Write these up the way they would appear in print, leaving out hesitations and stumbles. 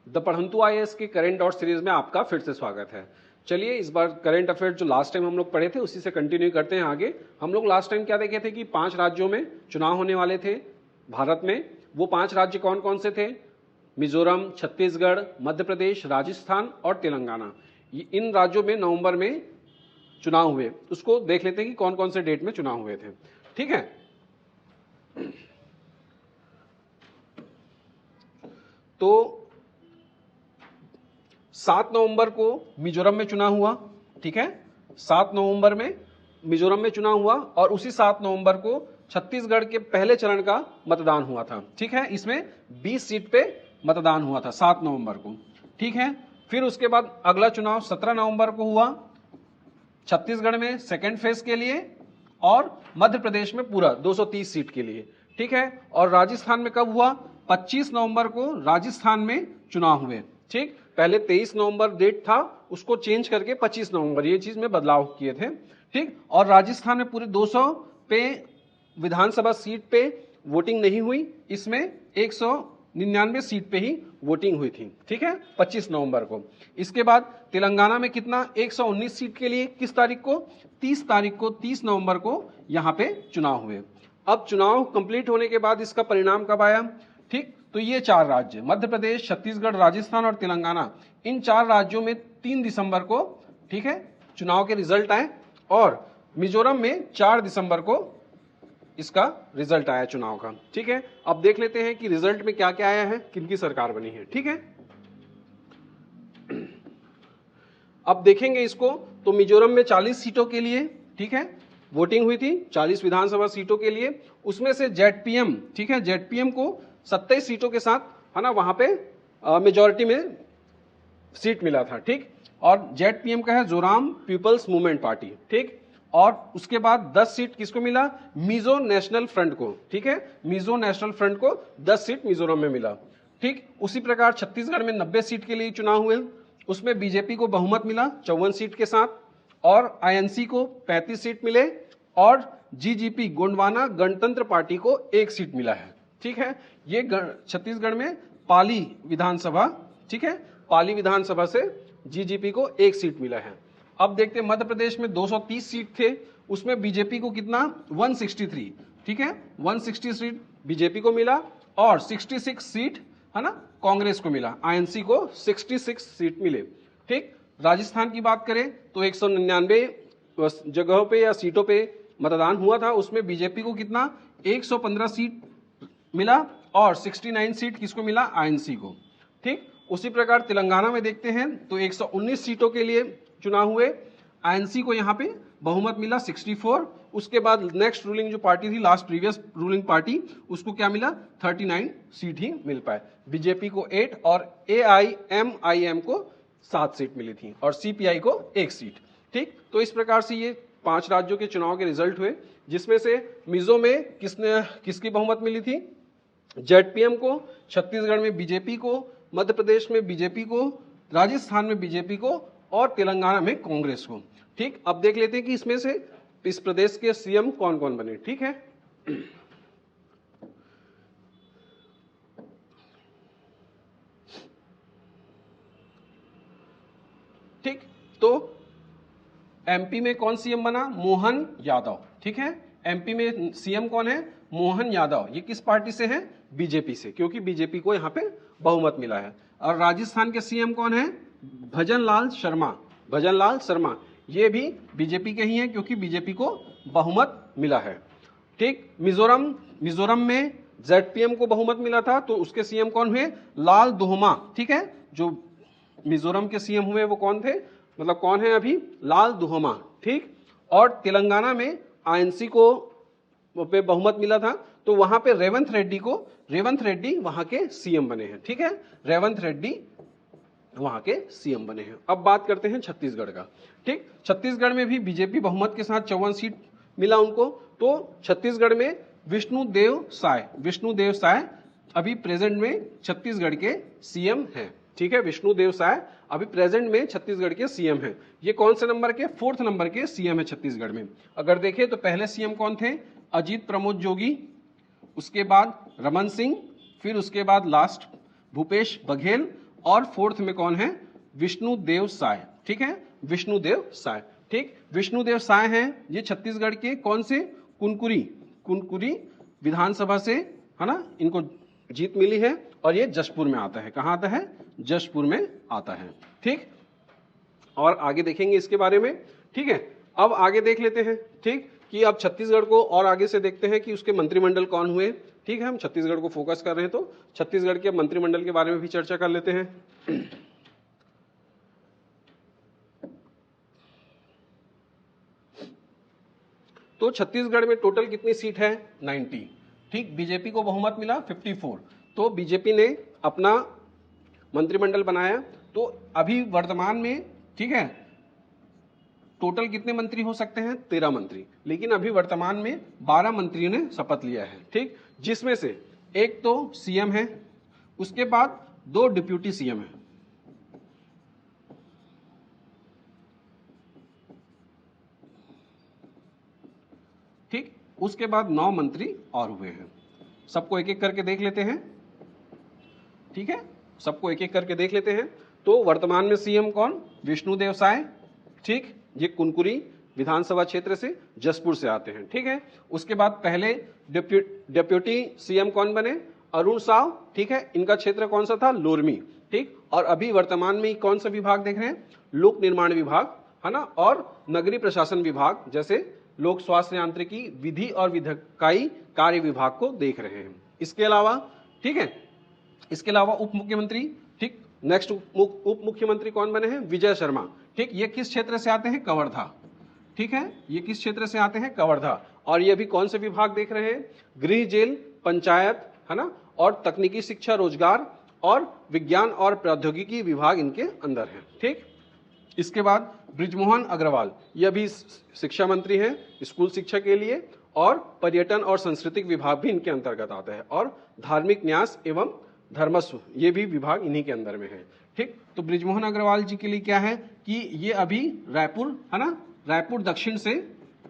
The पढ़ंतु IAS के current dot series में आपका फिर से स्वागत है। चलिए इस बार करंट अफेयर जो लास्ट टाइम हम लोग पढ़े थे उसी से कंटिन्यू करते हैं आगे। हम लोग लास्ट टाइम क्या देखे थे कि 5 राज्यों में चुनाव होने वाले थे भारत में। वो 5 राज्य कौन कौन से थे? मिजोरम, छत्तीसगढ़, मध्य प्रदेश, राजस्थान और तेलंगाना। इन राज्यों में नवंबर में चुनाव हुए। उसको देख लेते हैं कि कौन कौन से डेट में चुनाव हुए थे। ठीक है, तो 7 नवंबर को मिजोरम में चुनाव हुआ। ठीक है, 7 नवंबर में मिजोरम में चुनाव हुआ और उसी 7 नवंबर को छत्तीसगढ़ के पहले चरण का मतदान हुआ था। ठीक है, इसमें 20 सीट पे मतदान हुआ था 7 नवंबर को। ठीक है, फिर उसके बाद अगला चुनाव 17 नवंबर को हुआ छत्तीसगढ़ में सेकेंड फेज के लिए और मध्य प्रदेश में पूरा 230 सीट के लिए। ठीक है, और राजस्थान में कब हुआ? 25 नवंबर को राजस्थान में चुनाव हुए। ठीक, पहले 23 नवंबर डेट था, उसको चेंज करके 25 नवंबर, ये चीज में बदलाव किए थे। ठीक, और राजस्थान में पूरे 200 पे विधानसभा सीट पे वोटिंग नहीं हुई, इसमें 199 सीट पे ही वोटिंग हुई थी। ठीक है, 25 नवंबर को। इसके बाद तेलंगाना में कितना? 119 सीट के लिए किस तारीख को? 30 नवंबर को यहां पे चुनाव हुए। अब चुनाव कंप्लीट होने के बाद इसका परिणाम कब आया? ठीक, तो ये 4 राज्य मध्य प्रदेश, छत्तीसगढ़, राजस्थान और तेलंगाना, इन 4 राज्यों में 3 दिसंबर को, ठीक है, चुनाव के रिजल्ट आए और मिजोरम में 4 दिसंबर को इसका रिजल्ट आया चुनाव का। ठीक है, अब देख लेते हैं कि रिजल्ट में क्या क्या आया है, किनकी सरकार बनी है। ठीक है, अब देखेंगे इसको तो मिजोरम में 40 सीटों के लिए, ठीक है, वोटिंग हुई थी 40 विधानसभा सीटों के लिए। उसमें से जेडपीएम, ठीक है, जेडपीएम को 27 सीटों के साथ, है ना, वहां पे मेजॉरिटी में सीट मिला था। ठीक, और जेडपीएम का है जोराम पीपल्स मूवमेंट पार्टी। ठीक, और उसके बाद 10 सीट किसको मिला? मिजो नेशनल फ्रंट को। ठीक है, मिजो नेशनल फ्रंट को 10 सीट मिजोरम में मिला। ठीक, उसी प्रकार छत्तीसगढ़ में 90 सीट के लिए चुनाव हुए, उसमें बीजेपी को बहुमत मिला 54 सीट के साथ और आईएनसी को 35 सीट मिले और जीजीपी गोंडवाना गणतंत्र पार्टी को 1 सीट मिला है। ठीक है, ये छत्तीसगढ़ में पाली विधानसभा, ठीक है, पाली विधानसभा से जीजीपी को 1 सीट मिला है। अब देखते हैं मध्य प्रदेश में 230 सीट थे, उसमें बीजेपी को कितना? 163, ठीक है, 160 सीट बीजेपी को मिला और 66 सीट, है ना, कांग्रेस को मिला। आईएनसी को 66 सीट मिले। ठीक, राजस्थान की बात करें तो 199 जगहों पे या सीटों पे मतदान हुआ था, उसमें बीजेपी को कितना? 115 सीट मिला और 69 सीट किसको मिला? आईएनसी को। ठीक, उसी प्रकार तेलंगाना में देखते हैं तो 119 सीटों के लिए चुनाव हुए, आईएनसी को यहाँ पे बहुमत मिला 64। उसके बाद नेक्स्ट रूलिंग जो पार्टी थी, लास्ट प्रीवियस रूलिंग पार्टी, उसको क्या मिला? 39 सीट ही मिल पाए। बीजेपी को 8 और एआईएमआईएम को 7 सीट मिली थी और सीपीआई को 1 सीट। ठीक, तो इस प्रकार से ये 5 राज्यों के चुनाव के रिजल्ट हुए, जिसमें से मिजो में किसकी बहुमत मिली थी? जेडपीएम को, छत्तीसगढ़ में बीजेपी को, मध्य प्रदेश में बीजेपी को, राजस्थान में बीजेपी को और तेलंगाना में कांग्रेस को। ठीक, अब देख लेते हैं कि इसमें से इस प्रदेश के सीएम कौन कौन बने। ठीक है, ठीक, तो एमपी में कौन सीएम बना? मोहन यादव। ठीक है, एमपी में सीएम कौन है? मोहन यादव। ये किस पार्टी से है? बीजेपी से, क्योंकि बीजेपी को यहाँ पे बहुमत मिला है। और राजस्थान के सीएम कौन है? भजनलाल शर्मा। भजनलाल शर्मा ये भी बीजेपी के ही हैं, क्योंकि बीजेपी को बहुमत मिला है। ठीक, मिजोरम में जेडपीएम को बहुमत मिला था, तो उसके सीएम कौन हुए? लाल दुहमा। ठीक है, जो मिजोरम के सीएम हुए वो कौन थे, मतलब कौन है अभी? लाल दुहमा। ठीक, और तेलंगाना में आईएनसी को पे बहुमत मिला था, तो वहां पे रेवंत रेड्डी वहां के सीएम बने हैं। ठीक है, रेवंत रेड्डी वहां के सीएम बने हैं। अब बात करते हैं छत्तीसगढ़ का। ठीक, छत्तीसगढ़ में भी बीजेपी बहुमत के साथ 54 सीट मिला उनको। तो छत्तीसगढ़ में विष्णुदेव साय अभी प्रेजेंट में छत्तीसगढ़ के सीएम हैं। ठीक है, विष्णुदेव साय अभी प्रेजेंट में छत्तीसगढ़ के सीएम हैं। ये कौन से नंबर के? 4th नंबर के सीएम है छत्तीसगढ़ में। अगर देखें तो पहले सीएम कौन थे? अजीत प्रमोद जोगी, उसके बाद रमन सिंह, फिर उसके बाद लास्ट भूपेश बघेल और फोर्थ में कौन है, विष्णुदेव साय, ठीक है, विष्णुदेव साय, ठीक। विष्णुदेव साय हैं, ये छत्तीसगढ़ के कौन से, कुनकुरी विधानसभा से, है ना, इनको जीत मिली है और ये जशपुर में आता है। कहां आता है, जशपुर में आता है, ठीक। और आगे देखेंगे इसके बारे में, ठीक है। अब आगे देख लेते हैं, ठीक, कि अब छत्तीसगढ़ को और आगे से देखते हैं कि उसके मंत्रिमंडल कौन हुए, ठीक है। हम छत्तीसगढ़ को फोकस कर रहे हैं तो छत्तीसगढ़ के मंत्रिमंडल के बारे में भी चर्चा कर लेते हैं। तो छत्तीसगढ़ में टोटल कितनी सीट है, 90, ठीक। बीजेपी को बहुमत मिला 54, तो बीजेपी ने अपना मंत्रिमंडल बनाया। तो अभी वर्तमान में, ठीक है, टोटल कितने मंत्री हो सकते हैं, 13 मंत्री, लेकिन अभी वर्तमान में 12 मंत्रियों ने शपथ लिया है, ठीक। जिसमें से एक तो सीएम है, उसके बाद 2 डिप्यूटी सीएम है, ठीक। उसके बाद 9 मंत्री और हुए हैं। सबको एक एक करके देख लेते हैं, ठीक है, सबको एक एक करके देख लेते हैं। तो वर्तमान में सीएम कौन, विष्णुदेव साय, ठीक, ये कुनकुरी विधानसभा क्षेत्र से जशपुर से आते हैं, ठीक है। उसके बाद पहले डिप्यूटी सीएम कौन बने, अरुण साव, ठीक है, इनका क्षेत्र कौन सा था, लोरमी, ठीक। और अभी वर्तमान में कौन सा विभाग देख रहे हैं, लोक निर्माण विभाग, है ना, और नगरीय प्रशासन विभाग, जैसे लोक स्वास्थ्य यांत्रिकी, विधि और विधायी कार्य विभाग को देख रहे हैं। इसके अलावा, ठीक है, इसके अलावा उप मुख्यमंत्री, ठीक, नेक्स्ट उप मुख्यमंत्री कौन बने हैं, विजय शर्मा, ठीक। ये किस क्षेत्र से आते हैं, कवर्धा, ठीक है, ये किस क्षेत्र से आते हैं, कवर्धा। और ये अभी कौन से विभाग देख रहे हैं, गृह, जेल, पंचायत, है ना, और तकनीकी शिक्षा, रोजगार और विज्ञान और प्रौद्योगिकी विभाग इनके अंदर है, ठीक। इसके बाद बृजमोहन अग्रवाल, ये अभी शिक्षा मंत्री हैं स्कूल शिक्षा के लिए, और पर्यटन और सांस्कृतिक विभाग भी इनके अंतर्गत आता है, और धार्मिक न्यास एवं धर्मस्व, ये भी विभाग इन्हीं के अंदर में है, ठीक। तो बृजमोहन अग्रवाल जी के लिए क्या है कि ये अभी रायपुर, है ना, रायपुर दक्षिण से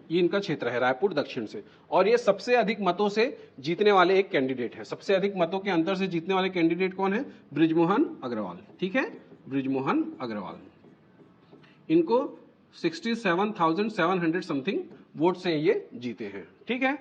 ये इनका क्षेत्र है, रायपुर दक्षिण से, और ये सबसे अधिक मतों से जीतने वाले एक कैंडिडेट है। सबसे अधिक मतों के अंतर से जीतने वाले कैंडिडेट कौन है, बृजमोहन अग्रवाल, ठीक है, बृजमोहन अग्रवाल। इनको 67,700 समथिंग वोट से ये जीते हैं, ठीक है।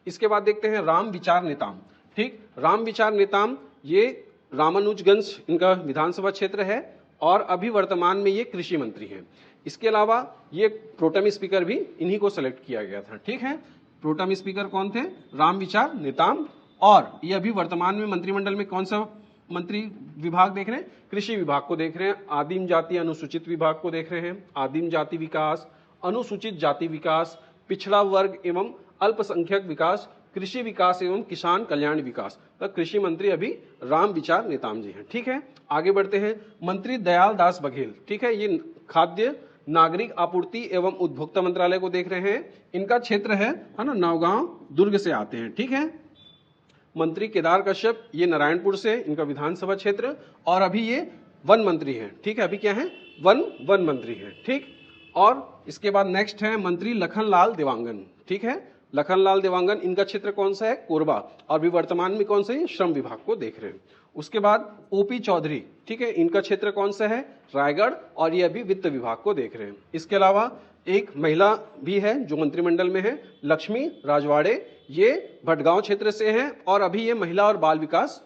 इसके बाद देखते हैं राम विचार नेताम, ठीक। राम विचार नेताम, ये रामानुजगंज इनका विधानसभा क्षेत्र है, और अभी वर्तमान में ये कृषि मंत्री हैं। इसके अलावा ये प्रोटेम स्पीकर भी इन्हीं को सेलेक्ट किया गया था, ठीक है। प्रोटेम स्पीकर कौन थे, राम विचार नेताम, और ये अभी वर्तमान में मंत्रिमंडल में कौन सा मंत्री विभाग देख रहे हैं, कृषि विभाग को देख रहे हैं, आदिम जाति अनुसूचित विभाग को देख रहे हैं, आदिम जाति विकास, अनुसूचित जाति विकास, पिछड़ा वर्ग एवं अल्पसंख्यक विकास, कृषि विकास एवं किसान कल्याण विकास। तो कृषि मंत्री अभी राम विचार नेताम जी हैं, ठीक है। आगे बढ़ते हैं, मंत्री दयाल दास बघेल, ठीक है, ये खाद्य नागरिक आपूर्ति एवं उपभोक्ता मंत्रालय को देख रहे हैं। इनका क्षेत्र है ना, नौगांव दुर्ग से आते हैं, ठीक है। मंत्री केदार कश्यप, ये नारायणपुर से, इनका विधानसभा क्षेत्र, और अभी ये वन मंत्री हैं, ठीक है, अभी क्या है, वन मंत्री हैं, ठीक। और इसके बाद नेक्स्ट है मंत्री लखनलाल देवांगन, ठीक है, लखनलाल देवांगन, इनका क्षेत्र कौन सा है, कोरबा, और अभी वर्तमान में कौन सा है, श्रम विभाग को देख रहे हैं। उसके बाद ओपी चौधरी, ठीक है, इनका क्षेत्र कौन सा है, रायगढ़, और ये अभी वित्त विभाग को देख रहे हैं। इसके अलावा एक महिला भी है जो मंत्रिमंडल में है, लक्ष्मी राजवाड़े, ये भटगांव क्षेत्र से हैं, और अभी ये महिला और बाल विकास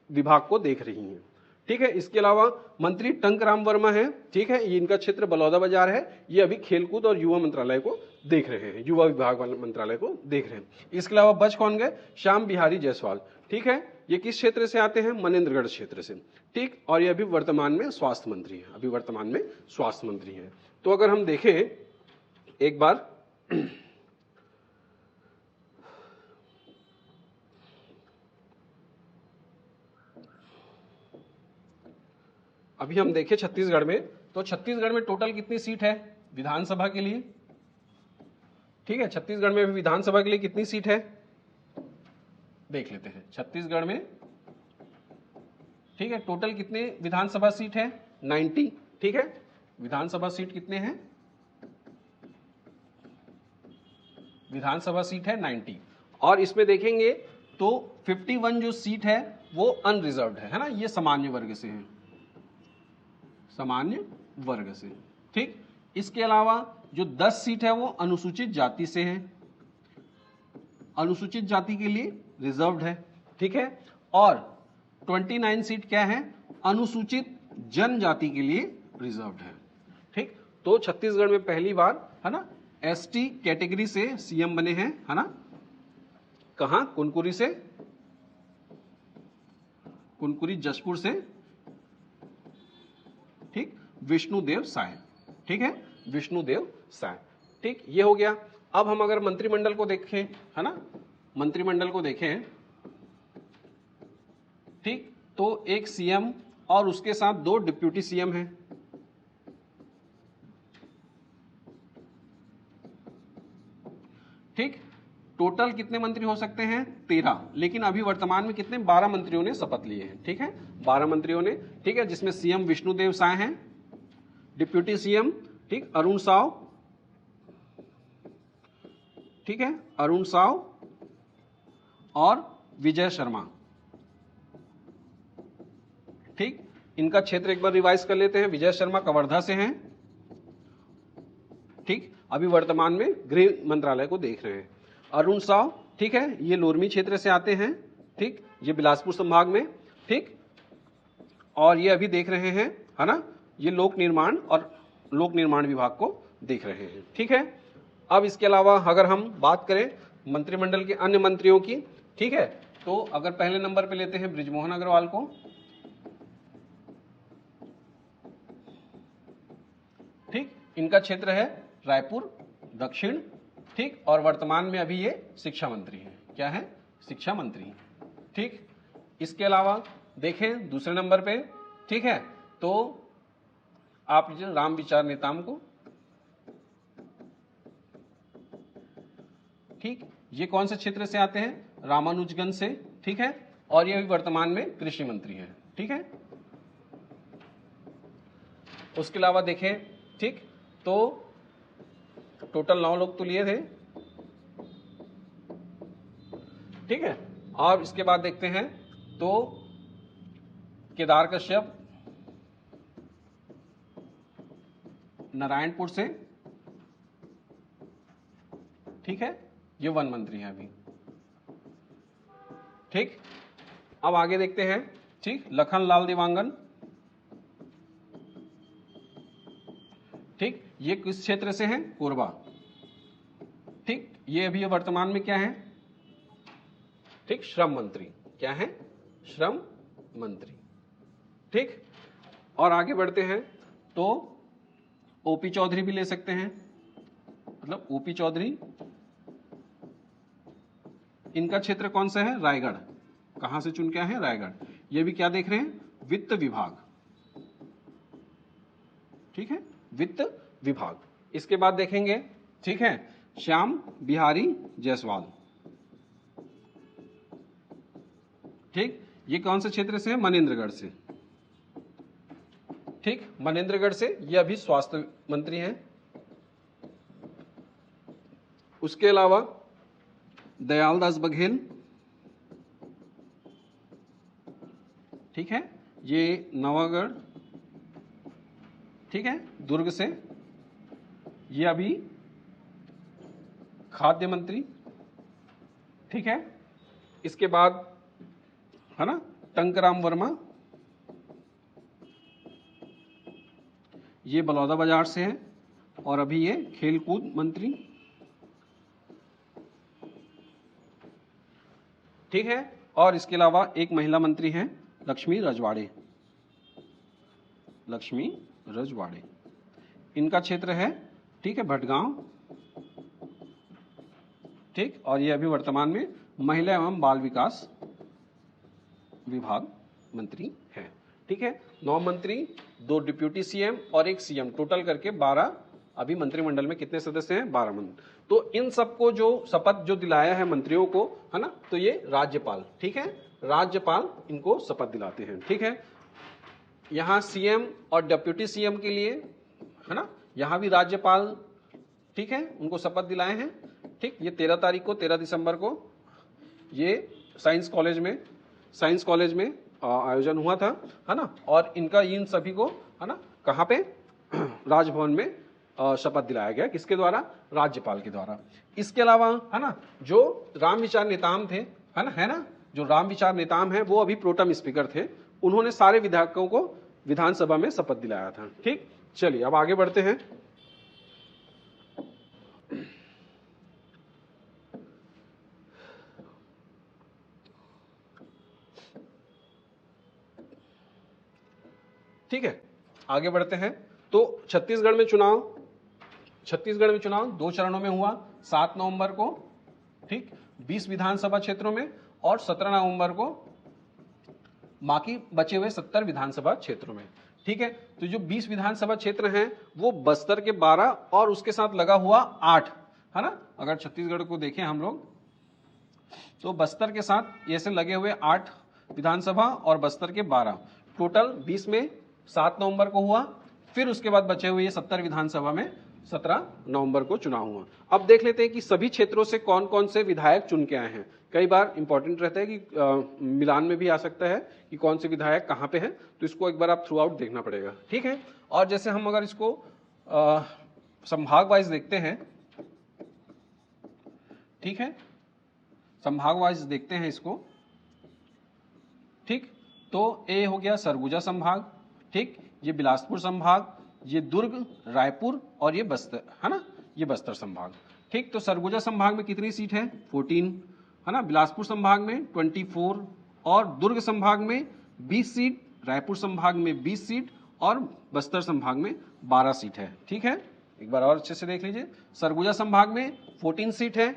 विभाग को देख रही हैं, ठीक है। इसके अलावा मंत्री टंकराम वर्मा है, ठीक है, ये इनका क्षेत्र बलौदा बाजार है, ये अभी खेलकूद और युवा मंत्रालय को देख रहे हैं, युवा विभाग मंत्रालय को देख रहे हैं। इसके अलावा बच कौन गए, श्याम बिहारी जायसवाल, ठीक है, ये किस क्षेत्र से आते हैं, मनेन्द्रगढ़ क्षेत्र से, ठीक। और ये अभी वर्तमान में स्वास्थ्य मंत्री है, अभी वर्तमान में स्वास्थ्य मंत्री है। तो अगर हम देखें एक बार, अभी हम देखें छत्तीसगढ़ में, तो छत्तीसगढ़ में टोटल कितनी सीट है विधानसभा के लिए, ठीक है, छत्तीसगढ़ में विधानसभा के लिए कितनी सीट है देख लेते हैं। छत्तीसगढ़ में, ठीक है, टोटल कितने विधानसभा सीट है, 90, ठीक है, विधानसभा सीट कितने हैं, विधानसभा सीट है 90, और इसमें देखेंगे तो 51 जो सीट है वो अनरिजर्व्ड है ना, ये सामान्य वर्ग से है, सामान्य वर्ग से। ठीक, इसके अलावा जो 10 सीट है वो अनुसूचित जाति से है, अनुसूचित जाति के लिए रिजर्व्ड है। ठीक है, और 29 सीट क्या है, अनुसूचित जनजाति के लिए रिजर्व्ड है। ठीक, तो छत्तीसगढ़ में पहली बार है ना एसटी कैटेगरी से सीएम बने हैं, है ना, कहां, कुनकुरी से, कुनकुरी जशपुर से। ठीक, विष्णुदेव साय। ठीक है, विष्णुदेव साय। ठीक, ये हो गया। अब हम अगर मंत्रिमंडल को देखें, है ना, मंत्रिमंडल को देखें, ठीक, तो एक सीएम और उसके साथ 2 डिप्यूटी सीएम हैं। ठीक, टोटल कितने मंत्री हो सकते हैं, 13, लेकिन अभी वर्तमान में कितने, 12 मंत्रियों ने शपथ लिए हैं। ठीक है, 12 मंत्रियों ने, ठीक है, जिसमें सीएम विष्णुदेव साय हैं, डिप्यूटी सीएम, ठीक, अरुण साव, ठीक है, अरुण साव और विजय शर्मा। ठीक, इनका क्षेत्र एक बार रिवाइज कर लेते हैं। विजय शर्मा कवर्धा से हैं, ठीक, अभी वर्तमान में गृह मंत्रालय को देख रहे हैं। अरुण साव, ठीक है, ये लोरमी क्षेत्र से आते हैं, ठीक, ये बिलासपुर संभाग में। ठीक, और ये अभी देख रहे हैं, है ना, ये लोक निर्माण विभाग को देख रहे हैं। ठीक है, अब इसके अलावा अगर हम बात करें मंत्रिमंडल के अन्य मंत्रियों की, ठीक है, तो अगर पहले नंबर पे लेते हैं बृजमोहन अग्रवाल को। ठीक, इनका क्षेत्र है रायपुर दक्षिण। ठीक, और वर्तमान में अभी ये शिक्षा मंत्री हैं। क्या है, शिक्षा मंत्री। ठीक, इसके अलावा देखें दूसरे नंबर पे, ठीक है, तो आप लीजिए राम विचार नेताम को। ठीक, ये कौन से क्षेत्र से आते हैं, रामानुजगंज से। ठीक है, और ये अभी वर्तमान में कृषि मंत्री हैं। ठीक है, उसके अलावा देखें, ठीक, तो टोटल 9 लोग तो लिए थे। ठीक है, और इसके बाद देखते हैं तो केदार कश्यप नारायणपुर से। ठीक है, ये वन मंत्री हैं अभी। ठीक, अब आगे देखते हैं, ठीक, लखन लाल देवांगन। ठीक, ये किस क्षेत्र से हैं, कोरबा। ठीक, ये अभी वर्तमान में क्या है, ठीक, श्रम मंत्री। क्या है, श्रम मंत्री। ठीक, और आगे बढ़ते हैं तो ओपी चौधरी भी ले सकते हैं, मतलब ओपी चौधरी, इनका क्षेत्र कौन सा है, रायगढ़। कहां से चुन के आए हैं, रायगढ़। ये भी क्या देख रहे हैं, वित्त विभाग। ठीक है, वित्त विभाग। इसके बाद देखेंगे, ठीक है, श्याम बिहारी जायसवाल। ठीक, ये कौन से क्षेत्र से है, मनेंद्रगढ़ से। ठीक, मनेंद्रगढ़ से, ये अभी स्वास्थ्य मंत्री हैं। उसके अलावा दयालदास बघेल, ठीक है, ये नवागढ़, ठीक है, दुर्ग से, ये अभी खाद्य मंत्री। ठीक है, इसके बाद है ना टंकराम वर्मा, ये बलौदाबाजार से है, और अभी ये खेलकूद मंत्री। ठीक है, और इसके अलावा एक महिला मंत्री हैं, लक्ष्मी रजवाड़े। लक्ष्मी रजवाड़े, इनका क्षेत्र है, ठीक है, भटगांव। ठीक, और ये अभी वर्तमान में महिला एवं बाल विकास विभाग मंत्री है। ठीक है, 9 मंत्री, 2 डिप्यूटी सीएम और 1 सीएम, टोटल करके 12। अभी मंत्रिमंडल में कितने सदस्य हैं, 12 मंत्री। तो इन सबको जो शपथ जो दिलाया है मंत्रियों को, है ना, तो ये राज्यपाल, ठीक है, राज्यपाल इनको शपथ दिलाते हैं। ठीक है, यहाँ सीएम और डिप्यूटी सीएम के लिए, है ना, यहाँ भी राज्यपाल, ठीक है, उनको शपथ दिलाए हैं। ठीक, ये 13 तारीख को, 13 दिसंबर को ये साइंस कॉलेज में आयोजन हुआ था, है ना, और इनका इन सभी को, है ना, कहाँ पे? राजभवन में शपथ दिलाया गया, किसके द्वारा? राज्यपाल के द्वारा। इसके अलावा है ना जो राम विचार नेताम थे, है ना जो राम विचार नेताम है वो अभी प्रोटम स्पीकर थे, उन्होंने सारे विधायकों को विधानसभा में शपथ दिलाया था। ठीक, चलिए अब आगे बढ़ते हैं। ठीक है, आगे बढ़ते हैं। तो छत्तीसगढ़ में चुनाव 2 चरणों में हुआ, 7 नवंबर को, ठीक, 20 विधानसभा क्षेत्रों में, और 17 नवंबर को बाकी बचे हुए 70 विधानसभा क्षेत्रों में। ठीक है, तो जो 20 विधानसभा क्षेत्र हैं वो बस्तर के 12 और उसके साथ लगा हुआ 8, है ना। अगर छत्तीसगढ़ को देखें हम लोग तो बस्तर के साथ ऐसे लगे हुए 8 विधानसभा और बस्तर के 12, टोटल 20 में 7 नवंबर को हुआ। फिर उसके बाद बचे हुए 70 विधानसभा में 17 नवंबर को चुनाव हुआ। अब देख लेते हैं कि सभी क्षेत्रों से कौन कौन से विधायक चुन के आए हैं। कई बार इंपॉर्टेंट रहता है कि मिलान में भी आ सकता है कि कौन से विधायक कहाँ पे हैं, तो इसको एक बार आप थ्रू आउट देखना पड़ेगा। ठीक है, और जैसे हम अगर इसको संभाग वाइज देखते हैं, ठीक है, संभाग वाइज देखते हैं इसको, ठीक, तो ए हो गया सरगुजा संभाग, ठीक, ये बिलासपुर संभाग, ये दुर्ग, रायपुर और ये बस्तर, है ना, ये बस्तर संभाग। ठीक, तो सरगुजा संभाग में कितनी सीट है? 14, है ना, बिलासपुर संभाग में 24 और दुर्ग संभाग में 20 सीट, रायपुर संभाग में 20 सीट और बस्तर संभाग में 12 सीट है। ठीक है, एक बार और अच्छे से देख लीजिए। सरगुजा संभाग में 14 सीट है,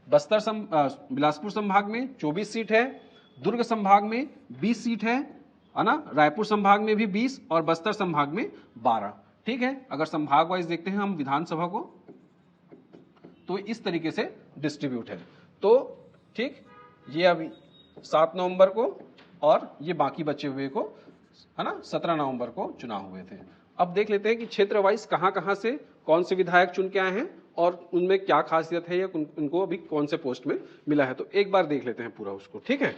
बिलासपुर संभाग में 24 सीट है, दुर्ग संभाग में 20 सीट है ना, रायपुर संभाग में भी 20 और बस्तर संभाग में 12। ठीक है, अगर संभाग वाइज देखते हैं हम विधानसभा को तो इस तरीके से डिस्ट्रीब्यूट है। तो ठीक, ये अभी 7 नवंबर को और ये बाकी बचे हुए को, है ना, 17 नवंबर को चुनाव हुए थे। अब देख लेते हैं कि क्षेत्र वाइज कहां से कौन से विधायक चुन के आए हैं और उनमें क्या खासियत है या उनको अभी कौन से पोस्ट में मिला है। तो एक बार देख लेते हैं पूरा उसको। ठीक है,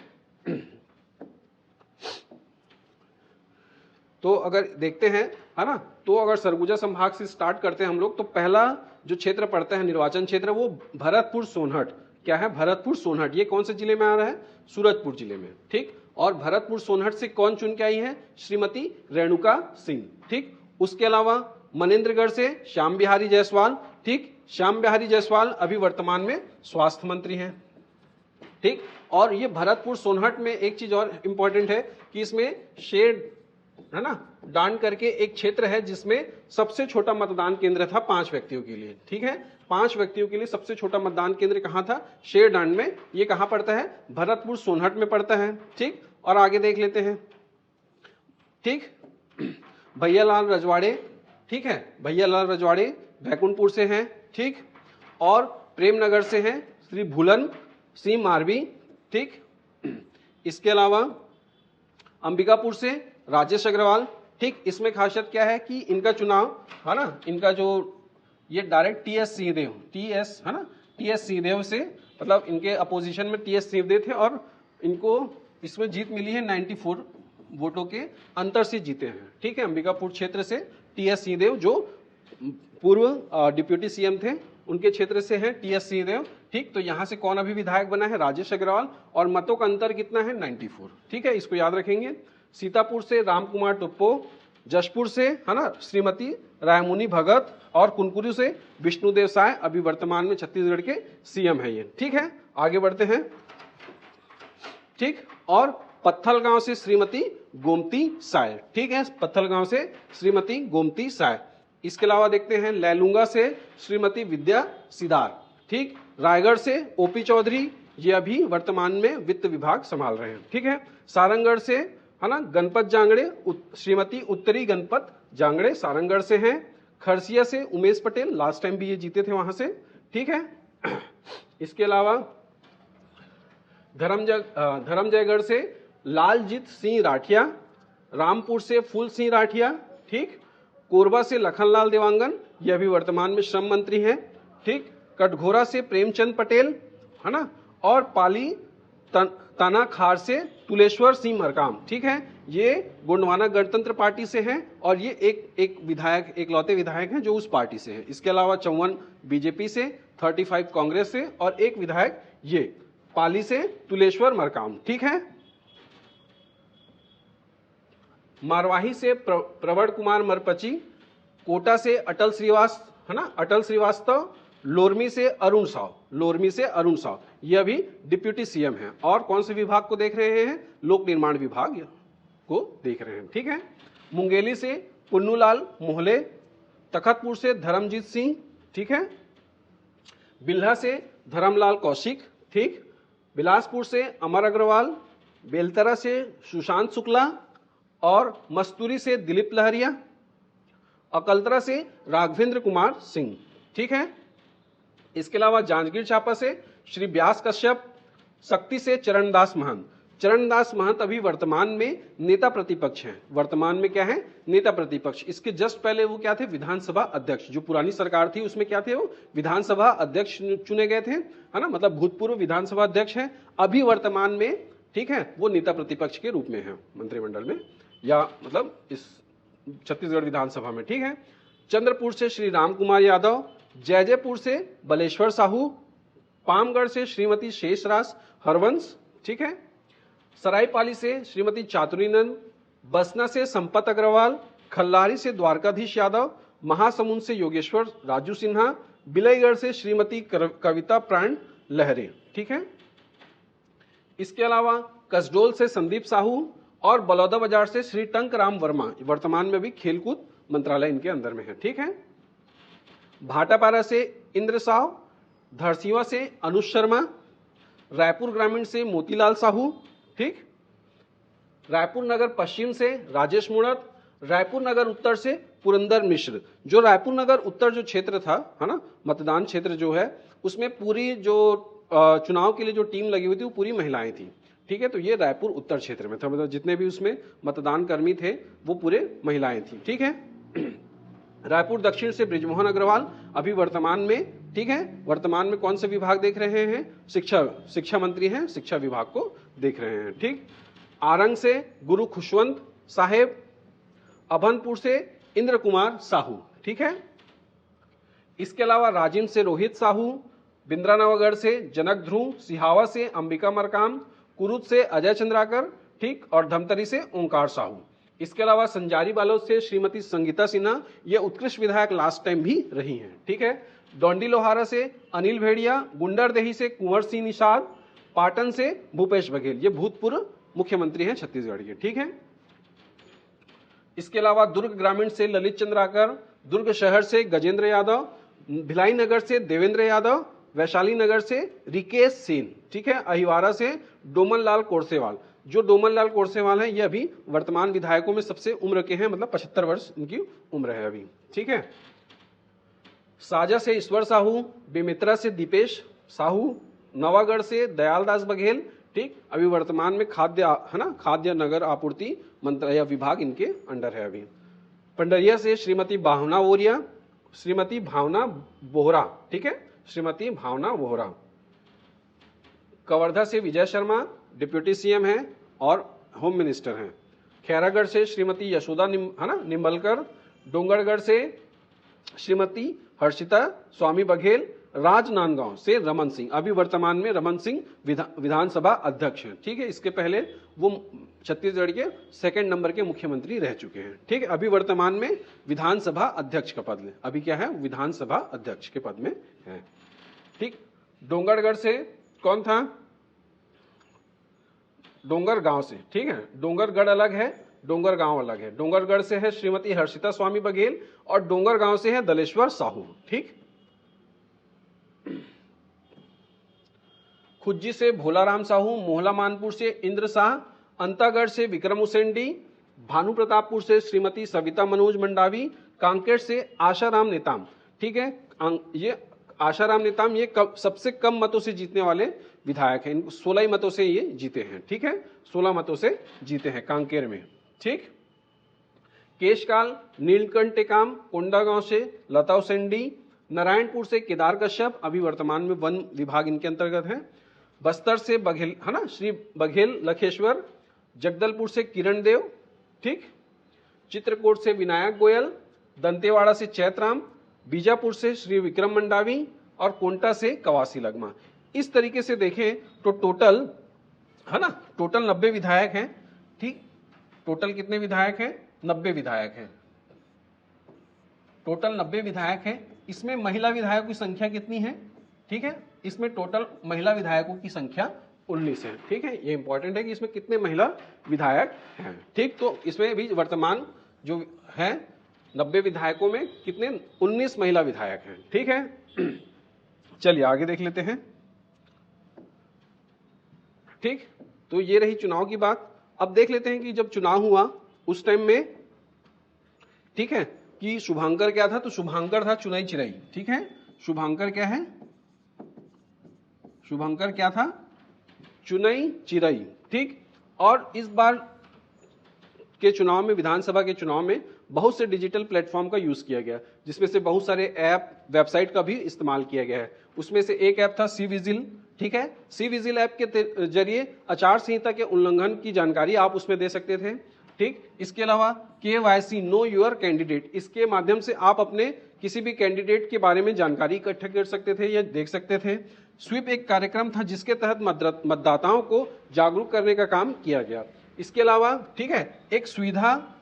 तो अगर देखते हैं, है ना, तो अगर सरगुजा संभाग से स्टार्ट करते हैं हम लोग, तो पहला जो क्षेत्र पड़ता है निर्वाचन क्षेत्र वो भरतपुर सोनहट। क्या है? भरतपुर सोनहट। ये कौन से जिले में आ रहा है? सूरजपुर जिले में। ठीक, और भरतपुर सोनहट से कौन चुन के आई है? श्रीमती रेणुका सिंह। ठीक, उसके अलावा मनेन्द्रगढ़ से श्याम बिहारी जायसवाल। ठीक, श्याम बिहारी जायसवाल अभी वर्तमान में स्वास्थ्य मंत्री हैं। ठीक, और ये भरतपुर सोनहट में एक चीज और इंपॉर्टेंट है कि इसमें शेर, है ना, डांड करके एक क्षेत्र है जिसमें सबसे छोटा मतदान केंद्र था 5 व्यक्तियों के लिए। ठीक है, 5 व्यक्तियों के लिए सबसे छोटा मतदान केंद्र कहां था? शेरडांड में। ये कहां पड़ता है? भरतपुर सोनहट में पड़ता है। ठीक, और आगे देख लेते हैं। ठीक, भैयालाल रजवाड़े, ठीक है, भैयालाल रजवाड़े बैकुंठपुर से हैं। ठीक, और प्रेमनगर से हैं श्री भूलन सिंह मारवी। ठीक, इसके अलावा अंबिकापुर से राजेश अग्रवाल। ठीक, इसमें खासियत क्या है कि इनका चुनाव, है ना, इनका जो ये डायरेक्ट टीएस सिंहदेव, टीएस, है ना, टीएस सिंहदेव से, मतलब इनके अपोजिशन में टीएस सिंहदेव थे और इनको इसमें जीत मिली है 94 वोटों के अंतर से जीते हैं। ठीक है, अंबिकापुर क्षेत्र से टीएस सिंहदेव जो पूर्व डिप्यूटी सीएम थे उनके क्षेत्र से है टीएस सिंहदेव। ठीक, तो यहां से कौन अभी विधायक बना है? राजेश अग्रवाल, और मतों का अंतर कितना है? 94। ठीक है, इसको याद रखेंगे। सीतापुर से रामकुमार टुप्पो, जशपुर से, है ना, श्रीमती रायमुनी भगत, और कुनकुरी से विष्णुदेव साय अभी वर्तमान में छत्तीसगढ़ के सीएम है ये। ठीक है, आगे बढ़ते हैं। ठीक, और पत्थलगांव से श्रीमती गोमती साय। ठीक है, पत्थलगांव से श्रीमती गोमती साय। इसके अलावा देखते हैं लैलूंगा से श्रीमती विद्या सिदार। ठीक, रायगढ़ से ओपी चौधरी, ये अभी वर्तमान में वित्त विभाग संभाल रहे हैं। ठीक है, सारंगगढ़ से, है ना, गणपत जांगड़े, श्रीमती उत्तरी गणपत जांगड़े सारंगगढ़ से हैं। खरसिया से उमेश पटेल, लास्ट टाइम भी ये जीते थे वहां से। ठीक है, इसके अलावा धर्मजयगढ़ से लालजीत सिंह राठिया, रामपुर से फूल सिंह राठिया। ठीक, कोरबा से लखनलाल देवांगन, ये अभी वर्तमान में श्रम मंत्री हैं। ठीक, कटघोरा से प्रेमचंद पटेल, है ना, और पाली तानाखार से तुलेश्वर सिंह मरकाम, ठीक है, ये गोंडवाना गणतंत्र पार्टी से हैं और ये एक विधायक, एक लौते विधायक हैं जो उस पार्टी से हैं। इसके अलावा 54 बीजेपी से, 35 कांग्रेस से और एक विधायक ये पाली से तुलेश्वर मरकाम, ठीक है। मारवाही से प्रवण कुमार मरपची, कोटा से अटल श्रीवास्तव, है ना, अटल श्रीवास्तव, लोरमी से अरुण साव, लोरमी से अरुण साव, ये अभी डिप्यूटी सीएम हैं और कौन से विभाग को देख रहे हैं? लोक निर्माण विभाग को देख रहे हैं, ठीक है। मुंगेली से पुन्नूलाल मोहले, तखतपुर से धर्मजीत सिंह, ठीक है, बिल्हा से धर्मलाल कौशिक, ठीक, बिलासपुर से अमर अग्रवाल, बेलतरा से सुशांत शुक्ला और मस्तूरी से दिलीप लहरिया, अकलतरा से राघवेंद्र कुमार सिंह, ठीक है। इसके अलावा जांजगीर चांपा से श्री व्यास कश्यप, शक्ति से चरणदास महंत। चरणदास महंत अभी वर्तमान में नेता प्रतिपक्ष हैं। वर्तमान में क्या है? नेता प्रतिपक्ष। इसके जस्ट पहले वो क्या थे? विधानसभा अध्यक्ष। जो पुरानी सरकार थी उसमें क्या थे? वो विधानसभा अध्यक्ष चुने गए थे, है ना, मतलब भूतपूर्व विधानसभा अध्यक्ष हैं। अभी वर्तमान में, ठीक है, वो नेता प्रतिपक्ष के रूप में है मंत्रिमंडल में, या मतलब इस छत्तीसगढ़ विधानसभा में, ठीक है। चंद्रपुर से श्री राम कुमार यादव, जयजयपुर से बलेश्वर साहू, पामगढ़ से श्रीमती शेषराज हरवंश, ठीक है, सरायपाली से श्रीमती चातुरीनंद, बसना से संपत अग्रवाल, खल्लारी से द्वारकाधीश यादव, महासमुंद से योगेश्वर राजू सिन्हा, बिलईगढ़ से श्रीमती कविता प्राण लहरे, ठीक है। इसके अलावा कसडोल से संदीप साहू और बलौदा बाजार से श्री टंकराम वर्मा, वर्तमान में भी खेलकूद मंत्रालय इनके अंदर में है, ठीक है। भाटापारा से इंद्र साव, धरसीवा से अनुज शर्मा, रायपुर ग्रामीण से मोतीलाल साहू, ठीक, रायपुर नगर पश्चिम से राजेश मुड़त, रायपुर नगर उत्तर से पुरंदर मिश्र। जो रायपुर नगर उत्तर जो क्षेत्र था, है ना, मतदान क्षेत्र जो है, उसमें पूरी जो चुनाव के लिए जो टीम लगी हुई थी वो पूरी महिलाएं थी, ठीक है। तो ये रायपुर उत्तर क्षेत्र में था, मतलब जितने भी उसमें मतदान कर्मी थे वो पूरे महिलाएं थी, ठीक है। रायपुर दक्षिण से ब्रिजमोहन अग्रवाल अभी वर्तमान में, ठीक है, वर्तमान में कौन से विभाग देख रहे हैं? शिक्षा मंत्री हैं, शिक्षा विभाग को देख रहे हैं, ठीक। आरंग से गुरु खुशवंत साहेब, अभनपुर से इंद्र कुमार साहू, ठीक है। इसके अलावा राजिम से रोहित साहू, बिंद्रानवागढ़ से जनक ध्रुव, सिहावा से अंबिका मरकाम, कुरुद से अजय चंद्राकर, ठीक, और धमतरी से ओंकार साहू। इसके अलावा संजारी बालोद से श्रीमती संगीता सिन्हा, ये उत्कृष्ट विधायक लास्ट टाइम भी रही हैं, ठीक है। डोंडी लोहारा से अनिल भेड़िया, गुंडरदेही से कुंवर सिंह निषाद, पाटन से भूपेश बघेल, ये भूतपूर्व मुख्यमंत्री हैं छत्तीसगढ़ के, ठीक है। इसके अलावा दुर्ग ग्रामीण से ललित चंद्राकर, दुर्ग शहर से गजेंद्र यादव, भिलाई नगर से देवेंद्र यादव, वैशाली नगर से रिकेश सेन, ठीक है। अहिवारा से डोमन लाल कोरसेवाल। जो डोमन लाल कोरसेवाल हैं ये अभी वर्तमान विधायकों में सबसे उम्र के हैं, मतलब 75 वर्ष इनकी उम्र है अभी, ठीक है। साजा से ईश्वर साहू, बेमित्रा से दीपेश साहू, नवागढ़ से दयालदास बघेल, ठीक, अभी वर्तमान में खाद्य, है ना, खाद्य नगर आपूर्ति मंत्रालय विभाग इनके अंडर है अभी। पंडरिया से श्रीमती भावना वोरिया, श्रीमती भावना बोहरा, ठीक है, श्रीमती भावना वोहरा। कवर्धा से विजय शर्मा डिप्यूटी सीएम हैं और होम मिनिस्टर हैं। खैरागढ़ से श्रीमती यशोदा है ना निम्बलकर, डोंगरगढ़ से श्रीमती हर्षिता स्वामी बघेल, राजनांदगांव से रमन सिंह, अभी वर्तमान में रमन सिंह विधानसभा अध्यक्ष हैं, ठीक है। इसके पहले वो छत्तीसगढ़ के सेकंड नंबर के मुख्यमंत्री रह चुके हैं, ठीक है। अभी वर्तमान में विधानसभा अध्यक्ष का पद में, अभी क्या है? विधानसभा अध्यक्ष के पद में है, ठीक। डोंगरगढ़ से कौन था? डोंगरगांव से, ठीक है, डोंगरगढ़ अलग है, डोंगरगांव अलग है। डोंगरगढ़ से है श्रीमती हर्षिता स्वामी बघेल और डोंगरगांव से है दलेश्वर साहू, ठीक। खुज्जी से भोलाराम साहू, मोहला मानपुर से इंद्र शाह, अंतागढ़ से विक्रम उसेंडी, भानु प्रतापपुर से श्रीमती सविता मनोज मंडावी, कांकेर से आशाराम नेताम, ठीक है। ये आशाराम नेताम ये सबसे कम मतों से जीतने वाले विधायक हैं, 16 मतों से ये जीते हैं, ठीक है, 16 मतों से जीते हैं कांकेर में, ठीक। केशकाल नीलकंठ टेकाम, कोंडागांव से लता उसेंडी, नारायणपुर से केदार कश्यप, अभी वर्तमान में वन विभाग इनके अंतर्गत है। बस्तर से बघेल, है ना, श्री बघेल लखेश्वर, जगदलपुर से किरण देव, ठीक, चित्रकूट से विनायक गोयल, दंतेवाड़ा से चैतराम, बीजापुर से श्री विक्रम मंडावी और कोंटा से कवासी लगमा। इस तरीके से देखें तो टोटल, है ना, टोटल 90 विधायक हैं, ठीक, टोटल कितने विधायक हैं? 90 विधायक हैं, टोटल 90 विधायक हैं। इसमें महिला विधायकों की संख्या कितनी है? ठीक है, इसमें टोटल महिला विधायकों की संख्या 19 है। ठीक है, ये इंपॉर्टेंट है कि इसमें कितने महिला विधायक हैं। ठीक, तो इसमें भी वर्तमान जो है 90 विधायकों में कितने? 19 महिला विधायक हैं। ठीक है, चलिए आगे देख लेते हैं। ठीक, तो ये रही चुनाव की बात। अब देख लेते हैं कि जब चुनाव हुआ उस टाइम में, ठीक है, कि शुभांकर क्या था? तो शुभांकर था चुनाई चिराई। ठीक है, शुभांकर क्या है? शुभांकर क्या था? चुनाई चिराई। ठीक, और इस बार के चुनाव में, विधानसभा के चुनाव में बहुत से डिजिटल प्लेटफॉर्म का यूज किया गया, जिसमें से बहुत सारे ऐप, वेबसाइट का भी इस्तेमाल किया गया है। उसमें से एक ऐप था सी विजिल। ठीक है, सी विजिल ऐप के जरिए आचार संहिता के उल्लंघन की जानकारी आप उसमें दे सकते थे। ठीक, इसके अलावा KYC नो योर कैंडिडेट, इसके माध्यम से आप अपने किसी भी कैंडिडेट के बारे में जानकारी इकट्ठा कर सकते थे या देख सकते थे। स्वीप एक कार्यक्रम था जिसके तहत मतदाताओं को जागरूक करने का काम किया गया। इसके अलावा, ठीक है, एक सुविधा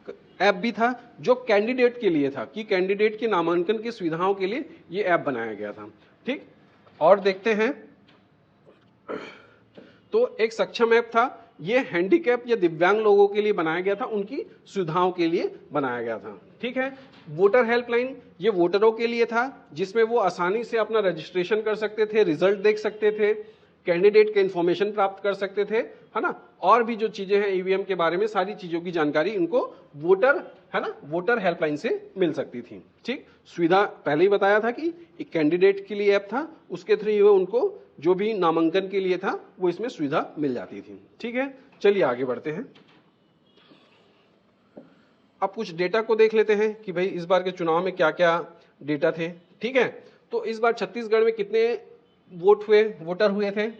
ऐप भी था जो कैंडिडेट के लिए था, कि कैंडिडेट के नामांकन की सुविधाओं के लिए ये ऐप बनाया गया था। ठीक, और देखते हैं तो एक सक्षम ऐप था, ये हैंडीकैप या दिव्यांग लोगों के लिए बनाया गया था, उनकी सुविधाओं के लिए बनाया गया था। ठीक है, वोटर हेल्पलाइन, ये वोटरों के लिए था, जिसमें वो आसानी से अपना रजिस्ट्रेशन कर सकते थे, रिजल्ट देख सकते थे, कैंडिडेट के इंफॉर्मेशन प्राप्त कर सकते थे, है ना, और भी जो चीजें हैं ईवीएम के बारे में, सारी चीजों की जानकारी इनको वोटर, है ना, वोटर हेल्पलाइन से मिल सकती थी। ठीक, सुविधा पहले ही बताया था कि एक कैंडिडेट के लिए ऐप था, उसके थ्रू उनको जो भी नामांकन के लिए था वो इसमें सुविधा मिल जाती थी। ठीक है, चलिए आगे बढ़ते हैं। अब कुछ डेटा को देख लेते हैं कि भाई इस बार के चुनाव में क्या क्या डेटा थे। ठीक है, तो इस बार छत्तीसगढ़ में कितने वोटर हुए थे?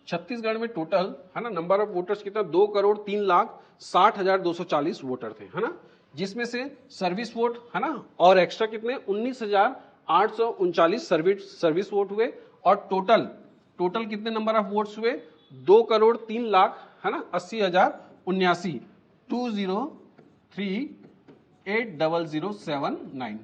छत्तीसगढ़ में टोटल, है ना, नंबर ऑफ वोटर्स कितना? 2,03,60,240 वोटर थे, है ना, जिसमें से सर्विस वोट, है ना, और एक्स्ट्रा कितने? 19,839 सर्विस वोट हुए। और टोटल कितने नंबर ऑफ वोट्स हुए? 2,03,00,000, है ना, 80,079, 203,800,079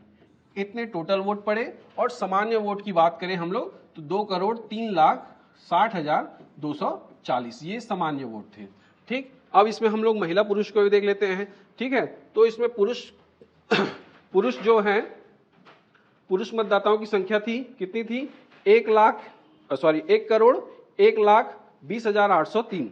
इतने टोटल वोट पड़े। और सामान्य वोट की बात करें हम लोग तो 2,03,60,240 ये सामान्य वोट थे। ठीक, अब इसमें हम लोग महिला पुरुष को भी देख लेते हैं। ठीक है, तो इसमें पुरुष जो है, पुरुष मतदाताओं की संख्या थी, कितनी थी? 1,01,01,20,803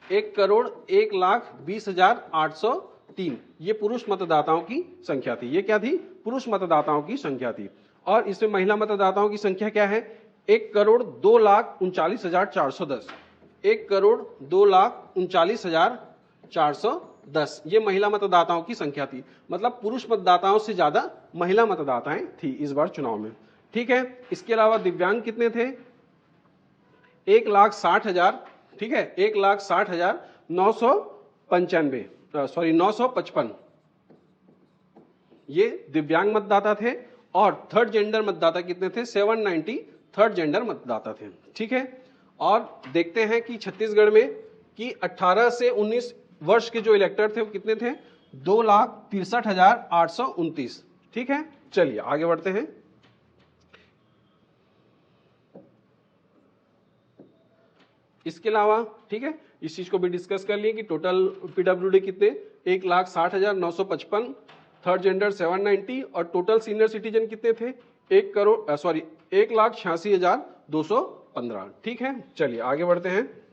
1,01,20,803 ये पुरुष मतदाताओं की संख्या थी। ये क्या थी? पुरुष मतदाताओं की संख्या थी। और इसमें महिला मतदाताओं की संख्या क्या है? 1,02,39,410 1,02,39,410 ये महिला मतदाताओं की संख्या थी। मतलब पुरुष मतदाताओं से ज्यादा महिला मतदाताएं थी इस बार चुनाव में। ठीक है, इसके अलावा दिव्यांग कितने थे? 1,60,000, ठीक है, 1,60,955 ये दिव्यांग मतदाता थे। और थर्ड जेंडर मतदाता कितने थे? 790 थर्ड जेंडर मतदाता थे। ठीक है, और देखते हैं कि छत्तीसगढ़ में कि 18 से 19 वर्ष के जो इलेक्टर थे वो कितने थे? 2,63,829। ठीक है, चलिए आगे बढ़ते हैं। इसके अलावा, ठीक है, इस चीज को भी डिस्कस कर लिए कि टोटल पीडब्ल्यूडी कितने? 1,60,955, थर्ड जेंडर 790 और टोटल सीनियर सिटीजन कितने थे? 1,86,215। ठीक है, चलिए आगे बढ़ते हैं।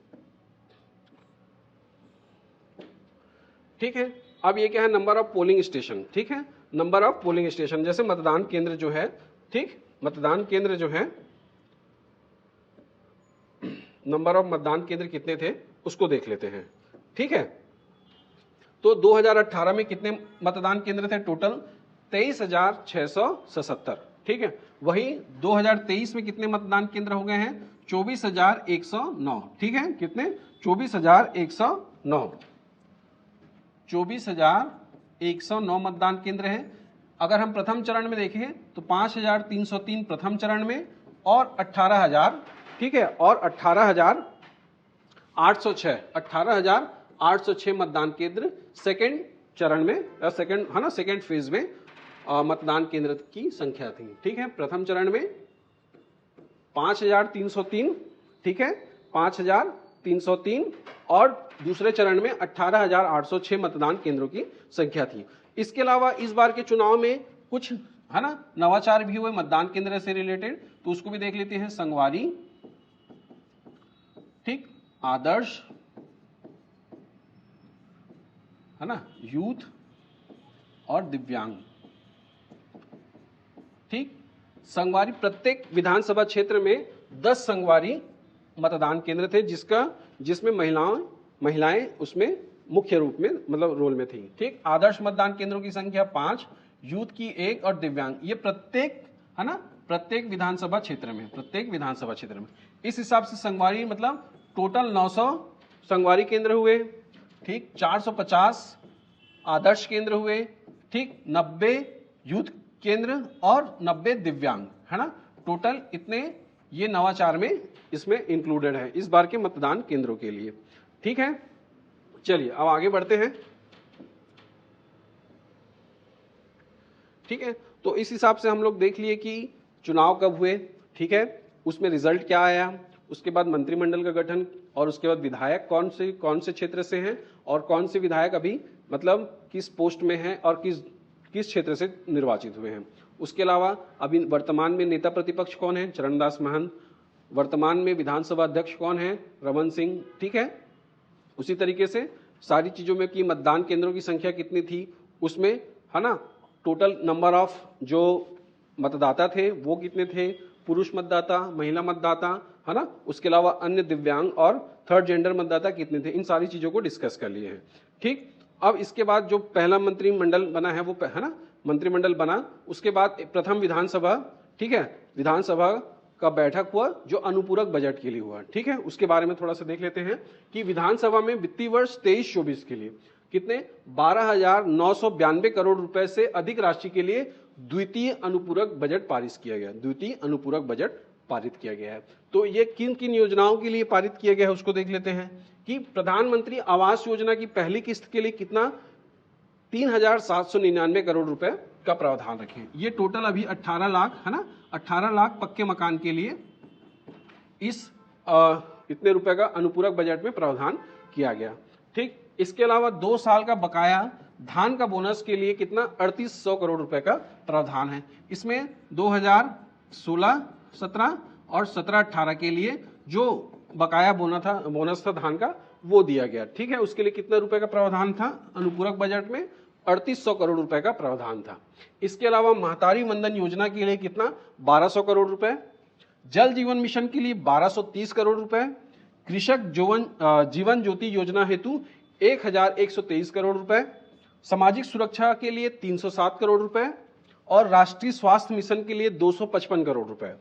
ठीक है, अब ये क्या है? Number of polling station. ठीक है, नंबर ऑफ पोलिंग स्टेशन, जैसे मतदान केंद्र जो है, ठीक, मतदान केंद्र जो है, नंबर ऑफ मतदान केंद्र कितने थे उसको देख लेते हैं। ठीक है, तो 2018 में कितने मतदान केंद्र थे? टोटल 23,677। ठीक है, वही 2023 में कितने मतदान केंद्र हो गए हैं? 24,109। ठीक है, कितने? 24,109 24,109 मतदान केंद्र है। अगर हम प्रथम चरण में देखें तो 5,303 प्रथम चरण में और 18,000, ठीक है, और 18,806 मतदान केंद्र सेकेंड चरण में, सेकेंड है ना, सेकेंड फेज में मतदान केंद्र की संख्या थी। ठीक है, प्रथम चरण में 5,303, ठीक है, 5,303 और दूसरे चरण में 18,806 मतदान केंद्रों की संख्या थी। इसके अलावा इस बार के चुनाव में कुछ है ना नवाचार भी हुए मतदान केंद्र से रिलेटेड, तो उसको भी देख लेते हैं। संगवारी, ठीक, आदर्श, है ना, यूथ और दिव्यांग। ठीक, संगवारी, प्रत्येक विधानसभा क्षेत्र में 10 संगवारी मतदान केंद्र थे, जिसमें महिलाएं उसमें मुख्य रूप में मतलब रोल में थी। ठीक, आदर्श मतदान केंद्रों की संख्या 5, यूथ की 1 और दिव्यांग, ये प्रत्येक है ना प्रत्येक विधानसभा क्षेत्र में, इस हिसाब से संगवारी मतलब टोटल 900 संगवारी केंद्र हुए। ठीक, 450 आदर्श केंद्र हुए। ठीक, 90 यूथ केंद्र और 90 दिव्यांग, है ना, टोटल इतने ये नवाचार में इसमें इंक्लूडेड है इस बार के मतदान केंद्रों के लिए। ठीक है, चलिए अब आगे बढ़ते हैं। ठीक है, तो इस हिसाब से हम लोग देख लिए कि चुनाव कब हुए, ठीक है, उसमें रिजल्ट क्या आया, उसके बाद मंत्रिमंडल का गठन, और उसके बाद विधायक कौन से क्षेत्र से हैं और कौन से विधायक अभी मतलब किस पोस्ट में हैं और किस क्षेत्र से निर्वाचित हुए हैं। उसके अलावा अभी वर्तमान में नेता प्रतिपक्ष कौन है, चरणदास महंत। वर्तमान में विधानसभा अध्यक्ष कौन है, रमन सिंह। ठीक है, उसी तरीके से सारी चीजों में कि मतदान केंद्रों की संख्या कितनी थी, उसमें है ना टोटल नंबर ऑफ जो मतदाता थे वो कितने थे, पुरुष मतदाता, महिला मतदाता, है ना, उसके अलावा अन्य दिव्यांग और थर्ड जेंडर मतदाता कितने थे, इन सारी चीजों को डिस्कस कर लिए हैं। ठीक, अब इसके बाद जो पहला मंत्रिमंडल बना है वो है ना मंत्रिमंडल बना, उसके बाद प्रथम विधानसभा, ठीक है, विधानसभा का बैठक हुआ जो अनुपूरक बजट के लिए हुआ। ठीक है, उसके बारे में थोड़ा सा देख लेते हैं कि विधानसभा में वित्तीय वर्ष 23-24 के लिए कितने 12,992 करोड़ रुपए से अधिक राशि के लिए द्वितीय अनुपूरक बजट पारित किया गया। द्वितीय अनुपूरक बजट पारित किया गया है। तो ये किन किन योजनाओं के लिए पारित किया गया है उसको देख लेते हैं कि प्रधानमंत्री आवास योजना की पहली किस्त के लिए कितना 3,799 करोड़ रुपए का प्रावधान रखें। ये टोटल अभी 18 लाख है ना, 18 लाख पक्के मकान के लिए इस इतने रुपए का अनुपूरक बजट में प्रावधान किया गया। ठीक, इसके अलावा 2 साल का बकाया धान का बोनस के लिए कितना 3,800 करोड़ रुपए का प्रावधान है। इसमें 2016-17 और 17-18 के लिए जो बकाया बोनस था धान का वो दिया गया। ठीक है, उसके लिए कितने रुपए का प्रावधान था अनुपूरक बजट में 3,800 करोड़ रुपए का प्रावधान था। इसके अलावा महतारी वंदन योजना के लिए कितना 1,200 करोड़ रुपए, जल जीवन मिशन के लिए 1,230 करोड़ रुपए, कृषक जीवन ज्योति योजना हेतु 1,123 करोड़ रुपए, सामाजिक सुरक्षा के लिए 307 करोड़ रुपए और राष्ट्रीय स्वास्थ्य मिशन के लिए 255 करोड़ रुपए,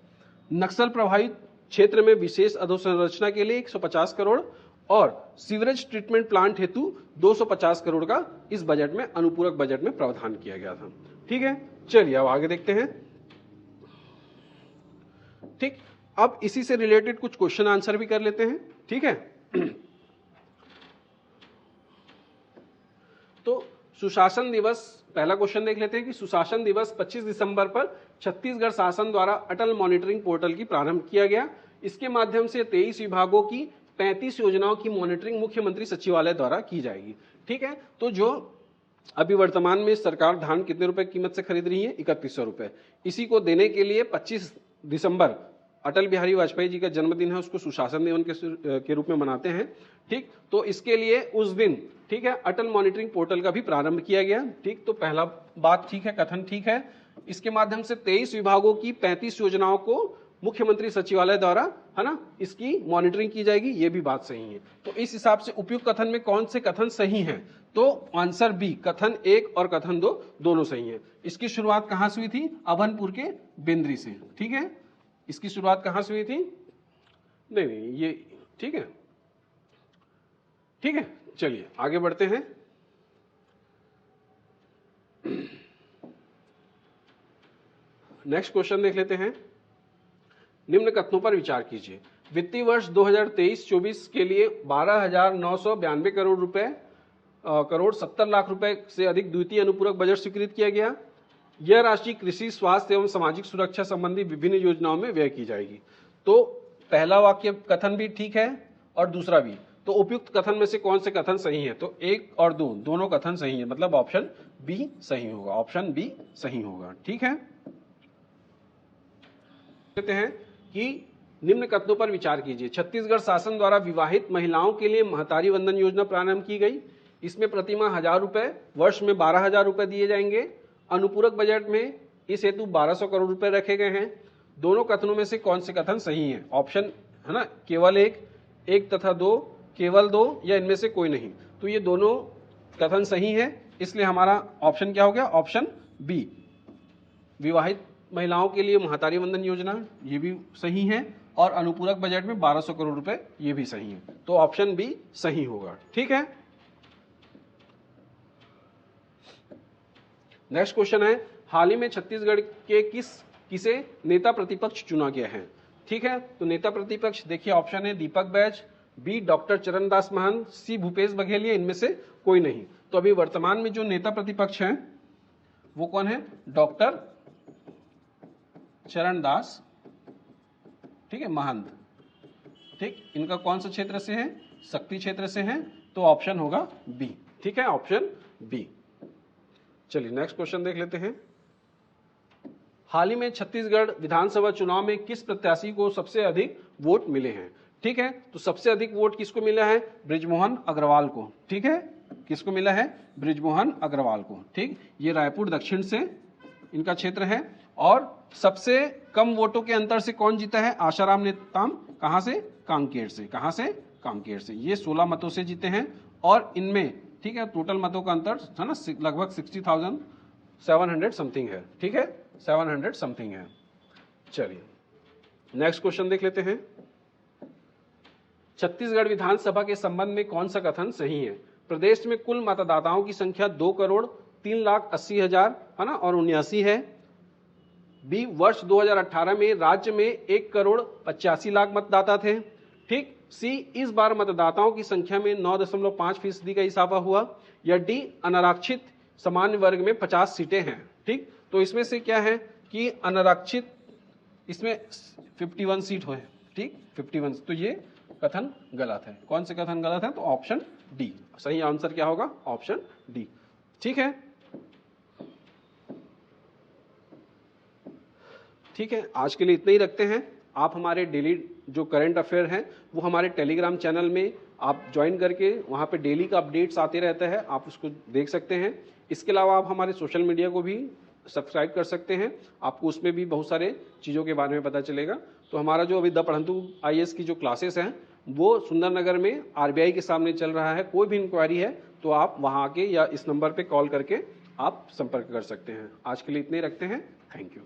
नक्सल प्रभावित क्षेत्र में विशेष अधोसंरचना के लिए 150 करोड़ और सीवरेज ट्रीटमेंट प्लांट हेतु 250 करोड़ का इस बजट में अनुपूरक बजट में प्रावधान किया गया था। ठीक है, चलिए अब आगे देखते हैं। ठीक, अब इसी से रिलेटेड कुछ क्वेश्चन आंसर भी कर लेते हैं। ठीक है, तो सुशासन दिवस, पहला क्वेश्चन देख लेते हैं कि सुशासन दिवस 25 दिसंबर पर छत्तीसगढ़ शासन द्वारा अटल मॉनिटरिंग पोर्टल की प्रारंभ किया गया। इसके माध्यम से 23 विभागों की 35 योजनाओं की मॉनिटरिंग मुख्यमंत्री सचिवालय द्वारा की जाएगी। ठीक है, तो जो अभी वर्तमान में सरकार धान कितने रुपए कीमत से खरीद रही है 3,100 रुपए, इसी को देने के लिए 25 दिसंबर अटल बिहारी वाजपेयी जी का जन्मदिन है, उसको सुशासन दिवस के रूप में मनाते हैं। ठीक, तो इसके लिए उस दिन ठीक है अटल मॉनिटरिंग पोर्टल का भी प्रारंभ किया गया। ठीक, तो पहला बात ठीक है, कथन ठीक है। इसके माध्यम से 23 विभागों की 35 योजनाओं को मुख्यमंत्री सचिवालय द्वारा है ना इसकी मॉनिटरिंग की जाएगी, ये भी बात सही है। तो इस हिसाब से उपयुक्त कथन में कौन से कथन सही हैं, तो आंसर बी, कथन 1 और कथन 2 दोनों सही हैं। इसकी शुरुआत कहां से हुई थी, अभनपुर के बेंद्री से। ठीक है, इसकी शुरुआत कहां से हुई थी, नहीं ये ठीक है, ठीक है, चलिए आगे बढ़ते हैं। नेक्स्ट क्वेश्चन देख लेते हैं। निम्न कथनों पर विचार कीजिए। वित्तीय वर्ष 2023-24 के लिए 12,992 करोड़ 70 लाख रुपए से अधिक द्वितीय अनुपूरक बजट स्वीकृत किया गया। यह राशि कृषि, स्वास्थ्य एवं सामाजिक सुरक्षा संबंधी विभिन्न योजनाओं में व्यय की जाएगी। तो पहला वाक्य कथन भी ठीक है और दूसरा भी। तो उपयुक्त कथन में से कौन से कथन सही है? तो एक और दो दोनों कथन सही है, मतलब ऑप्शन बी सही होगा, ऑप्शन बी सही होगा। ठीक है, कहते हैं कि निम्न कथनों पर विचार कीजिए। छत्तीसगढ़ शासन द्वारा विवाहित महिलाओं के लिए महतारी वंदन योजना प्रारंभ की गई। इसमें प्रतिमाह 1,000 रुपए, वर्ष में 12,000 रुपए दिए जाएंगे। अनुपूरक बजट में इस हेतु 1,200 करोड़ रुपए रखे गए हैं। दोनों कथनों में से कौन से कथन सही है? ऑप्शन है ना, केवल एक तथा दो, केवल दो, या इनमें से कोई नहीं। तो ये दोनों कथन सही है, इसलिए हमारा ऑप्शन क्या हो गया? ऑप्शन बी, विवाहित महिलाओं के लिए महतारी वंदन योजना, ये भी सही है, और अनुपूरक बजट में 1,200 करोड़ रुपए, ये भी सही है। तो ऑप्शन बी सही होगा। ठीक है, नेक्स्ट क्वेश्चन है, हाल ही में छत्तीसगढ़ के किसे नेता प्रतिपक्ष चुना गया है? ठीक है, तो नेता प्रतिपक्ष देखिए, ऑप्शन है दीपक बैज, बी डॉक्टर चरणदास महंत, सी भूपेश बघेल, इनमें से कोई नहीं। तो अभी वर्तमान में जो नेता प्रतिपक्ष हैं वो कौन है? डॉक्टर चरणदास, ठीक है, महंत। ठीक, इनका कौन सा क्षेत्र से है? शक्ति क्षेत्र से है, तो ऑप्शन होगा बी। ठीक है, ऑप्शन बी। चलिए नेक्स्ट क्वेश्चन देख लेते हैं। हाल ही में छत्तीसगढ़ विधानसभा चुनाव में किस प्रत्याशी को सबसे अधिक वोट मिले हैं? ठीक है, तो सबसे अधिक वोट किसको मिला है? बृजमोहन अग्रवाल को। ठीक है, किसको मिला है? बृजमोहन अग्रवाल को। ठीक, ये रायपुर दक्षिण से इनका क्षेत्र है। और सबसे कम वोटों के अंतर से कौन जीता है? आशाराम नेताम। कहां से? कांकेर से। कहां से? कांकेर से। ये 16 मतों से जीते हैं। और इनमें, ठीक है, टोटल मतों का अंतर है ना लगभग 60,700 समथिंग है। ठीक है, 700 समथिंग है। चलिए नेक्स्ट क्वेश्चन देख लेते हैं। छत्तीसगढ़ विधानसभा के संबंध में कौन सा कथन सही है? प्रदेश में कुल मतदाताओं की संख्या 2,03,80,000 है ना, और 79 है। बी, वर्ष 2018 में राज्य में 1,85,00,000 मतदाता थे। ठीक, सी, इस बार मतदाताओं की संख्या में 9.5% का इजाफा हुआ। या डी, अनारक्षित सामान्य वर्ग में 50 सीटें हैं। ठीक, तो इसमें से क्या है कि अनारक्षित, इसमें 51 सीट हुए। ठीक, 51, तो ये कथन गलत है। कौन से कथन गलत है? तो ऑप्शन डी सही आंसर क्या होगा? Option D. ठीक है, ठीक है, आज के लिए इतना ही रखते हैं। आप हमारे डेली जो करंट अफेयर हैं वो हमारे टेलीग्राम चैनल में आप ज्वाइन करके वहाँ पे डेली का अपडेट्स आते रहता है, आप उसको देख सकते हैं। इसके अलावा आप हमारे सोशल मीडिया को भी सब्सक्राइब कर सकते हैं, आपको उसमें भी बहुत सारे चीज़ों के बारे में पता चलेगा। तो हमारा जो अभी द पढ़ंतु IAS की जो क्लासेस हैं वो सुंदरनगर में RBI के सामने चल रहा है। कोई भी इंक्वायरी है तो आप वहाँ आके या इस नंबर पर कॉल करके आप संपर्क कर सकते हैं। आज के लिए इतने ही रखते हैं। Thank you.